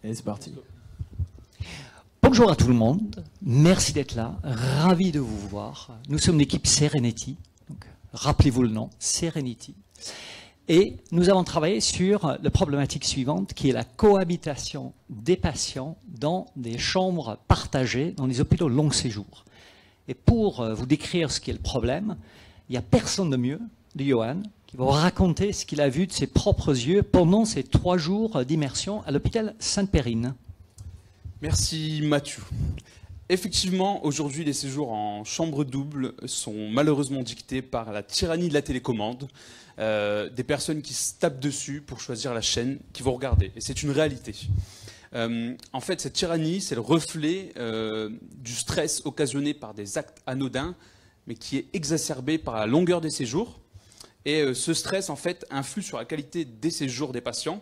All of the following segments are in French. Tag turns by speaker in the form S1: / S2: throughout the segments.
S1: Et c'est parti.
S2: Bonjour à tout le monde, merci d'être là, ravi de vous voir. Nous sommes l'équipe Serenity, rappelez-vous le nom, Serenity. Et nous avons travaillé sur la problématique suivante qui est la cohabitation des patients dans des chambres partagées dans les hôpitaux long séjour. Et pour vous décrire ce qui est le problème, il n'y a personne de mieux de Johan qui va vous raconter ce qu'il a vu de ses propres yeux pendant ces 3 jours d'immersion à l'hôpital Sainte-Périne.
S3: Merci Mathieu. Effectivement, aujourd'hui, les séjours en chambre double sont malheureusement dictés par la tyrannie de la télécommande, des personnes qui se tapent dessus pour choisir la chaîne qu'ils vont regarder. Et c'est une réalité. En fait, cette tyrannie, c'est le reflet du stress occasionné par des actes anodins, mais qui est exacerbé par la longueur des séjours. Et ce stress, en fait, influe sur la qualité des séjours des patients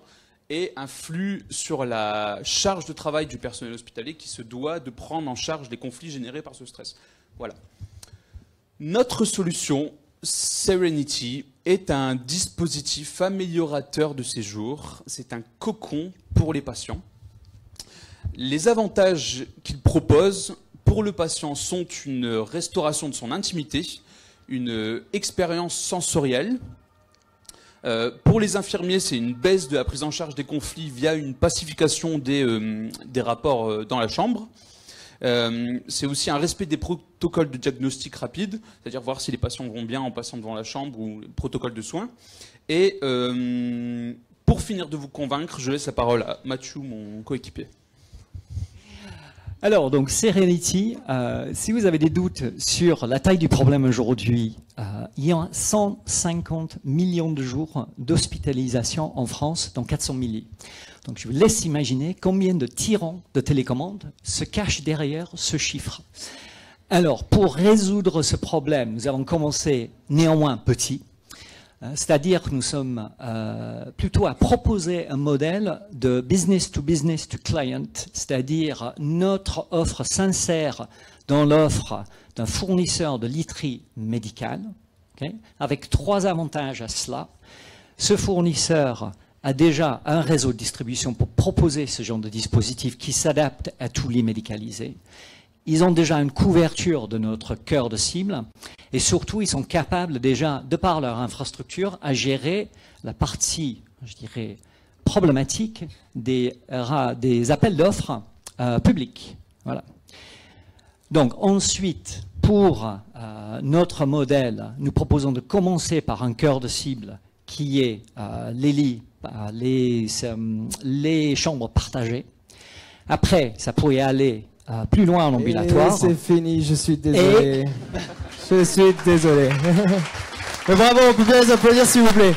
S3: et influe sur la charge de travail du personnel hospitalier qui se doit de prendre en charge les conflits générés par ce stress. Voilà. Notre solution, Serenity, est un dispositif améliorateur de séjour. C'est un cocon pour les patients. Les avantages qu'il propose pour le patient sont une restauration de son intimité, une expérience sensorielle. Pour les infirmiers, c'est une baisse de la prise en charge des conflits via une pacification des rapports dans la chambre. C'est aussi un respect des protocoles de diagnostic rapide, c'est-à-dire voir si les patients vont bien en passant devant la chambre ou le protocole de soins. Et pour finir de vous convaincre, je laisse la parole à Mathieu, mon coéquipier.
S2: Alors, donc, Serenity, si vous avez des doutes sur la taille du problème aujourd'hui, il y a 150 millions de jours d'hospitalisation en France dans 400 000 lits. Donc, je vous laisse imaginer combien de tyrans de télécommande se cachent derrière ce chiffre. Alors, pour résoudre ce problème, nous avons commencé néanmoins petit. C'est-à-dire que nous sommes plutôt à proposer un modèle de business to client, c'est-à-dire notre offre sincère dans l'offre d'un fournisseur de literie médicale, okay, avec 3 avantages à cela. Ce fournisseur a déjà un réseau de distribution pour proposer ce genre de dispositif qui s'adapte à tous les médicalisés. Ils ont déjà une couverture de notre cœur de cible et surtout, ils sont capables déjà, de par leur infrastructure, à gérer la partie, je dirais, problématique des appels d'offres publics. Voilà. Donc ensuite, pour notre modèle, nous proposons de commencer par un cœur de cible qui est les lits, les chambres partagées. Après, ça pourrait aller plus loin en ambulatoire.
S1: C'est fini, je suis désolé. Je suis désolé. Mais bravo, vous pouvez les applaudir s'il vous plaît.